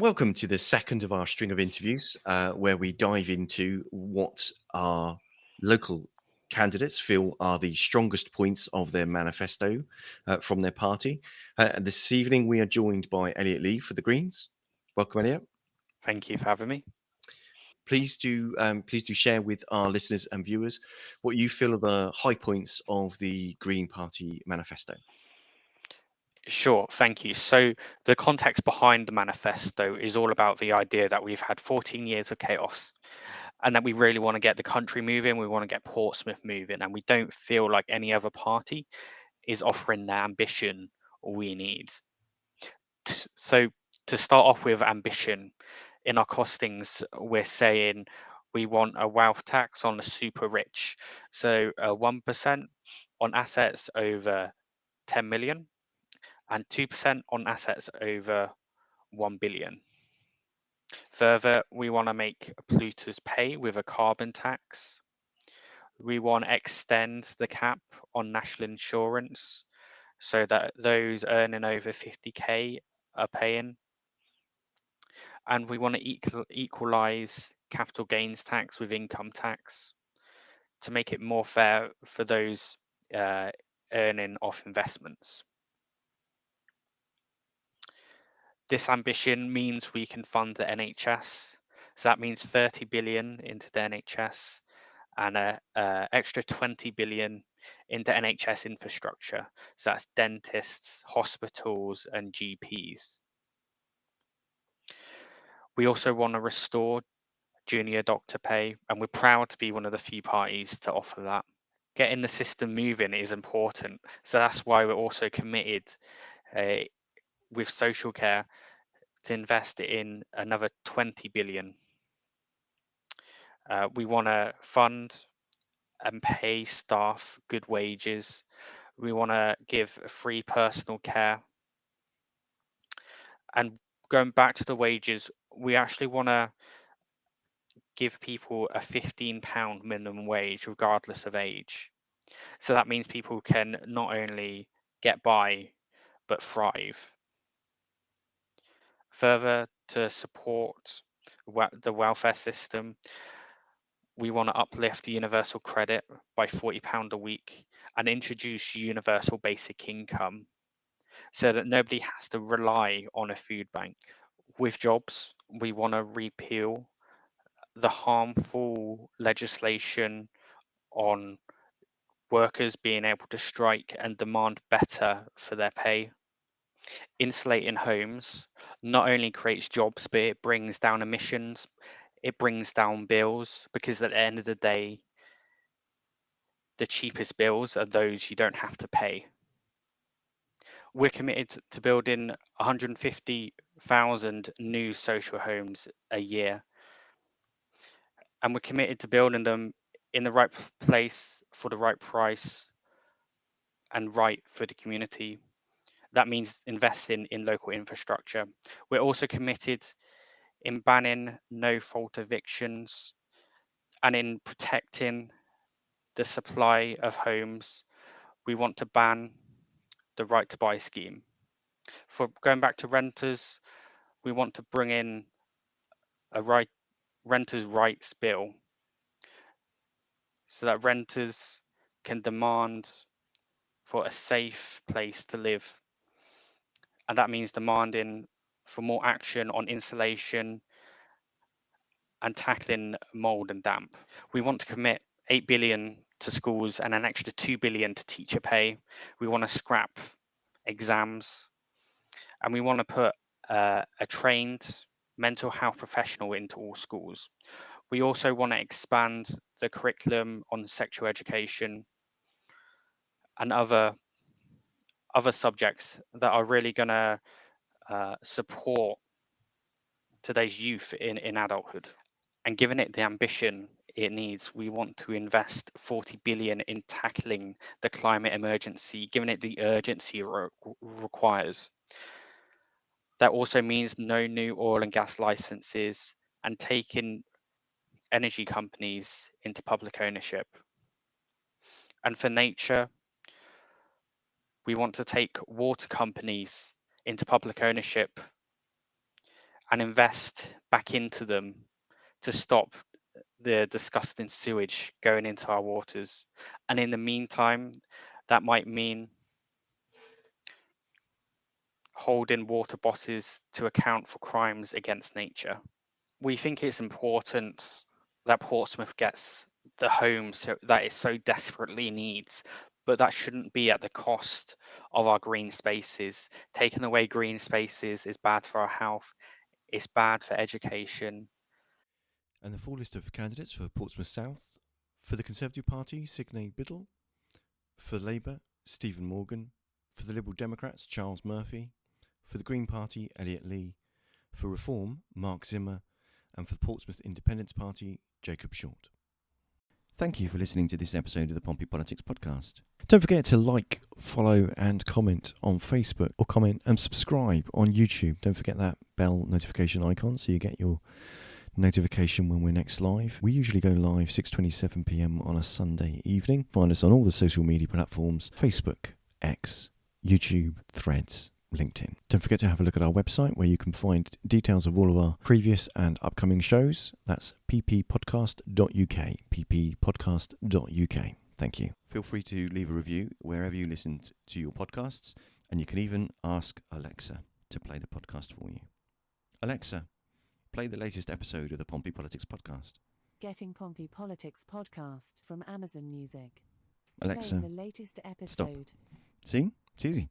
Welcome to the second of our string of interviews, where we dive into what our local candidates feel are the strongest points of their manifesto from their party. This evening, we are joined by Elliot Lee for the Greens. Welcome, Elliot. Thank you for having me. Please do share with our listeners and viewers what you feel are the high points of the Green Party Manifesto. Sure, thank you. So the context behind the manifesto is all about the idea that we've had 14 years of chaos and that we really want to get the country moving, we want to get Portsmouth moving, and we don't feel like any other party is offering the ambition we need. So to start off with ambition, in our costings, we're saying we want a wealth tax on the super rich. So 1% on assets over 10 million and 2% on assets over 1 billion. Further, we want to make polluters pay with a carbon tax. We want to extend the cap on national insurance so that those earning over 50k are paying. And we want to equalize capital gains tax with income tax to make it more fair for those earning off investments. This ambition means we can fund the NHS. So that means 30 billion into the NHS and a extra 20 billion into NHS infrastructure. So that's dentists, hospitals, and GPs. We also want to restore junior doctor pay, and we're proud to be one of the few parties to offer that. Getting the system moving is important. So that's why we're also committed with social care to invest in another 20 billion. We want to fund and pay staff good wages. We want to give free personal care. And going back to the wages, we actually want to give people a £15 minimum wage regardless of age. So that means people can not only get by, but thrive. Further, to support the welfare system, we want to uplift universal credit by £40 a week and introduce universal basic income so that nobody has to rely on a food bank. With jobs, we want to repeal the harmful legislation on workers being able to strike and demand better for their pay. Insulating homes not only creates jobs, but it brings down emissions, it brings down bills, because at the end of the day, the cheapest bills are those you don't have to pay. We're committed to building 150,000 new social homes a year. And we're committed to building them in the right place for the right price and right for the community. That means investing in local infrastructure. We're also committed in banning no-fault evictions and in protecting the supply of homes. We want to ban the right to buy scheme. For going back to renters, we want to bring in a renters' rights bill so that renters can demand for a safe place to live. And that means demanding for more action on insulation and tackling mold and damp. We want to commit 8 billion to schools and an extra 2 billion to teacher pay. We want to scrap exams, and we want to put a trained mental health professional into all schools. We also want to expand the curriculum on sexual education and other subjects that are really going to support today's youth in adulthood. And given it the ambition it needs, we want to invest 40 billion in tackling the climate emergency, given it the urgency it requires. That also means no new oil and gas licenses and taking energy companies into public ownership. And for nature, we want to take water companies into public ownership and invest back into them to stop the disgusting sewage going into our waters. And in the meantime, that might mean holding water bosses to account for crimes against nature. We think it's important that Portsmouth gets the home that it so desperately needs, but that shouldn't be at the cost of our green spaces. Taking away green spaces is bad for our health, it's bad for education. And the full list of candidates for Portsmouth South: for the Conservative Party, Signe Biddle; for Labour, Stephen Morgan; for the Liberal Democrats, Charles Murphy; for the Green Party, Elliot Lee; for Reform, Mark Zimmer; and for the Portsmouth Independence Party, Jacob Short. Thank you for listening to this episode of the Pompey Politics Podcast. Don't forget to like, follow and comment on Facebook, or comment and subscribe on YouTube. Don't forget that bell notification icon so you get your notification when we're next live. We usually go live 6:27 p.m. on a Sunday evening. Find us on all the social media platforms: Facebook, X, YouTube, Threads, LinkedIn. Don't forget to have a look at our website where you can find details of all of our previous and upcoming shows. That's pppodcast.uk, pppodcast.uk. Thank you. Feel free to leave a review wherever you listen to your podcasts, and you can even ask Alexa to play the podcast for you. Alexa, play the latest episode of the Pompey Politics Podcast. Getting Pompey Politics Podcast from Amazon Music. Alexa, Playing the latest episode. stop. See? It's easy.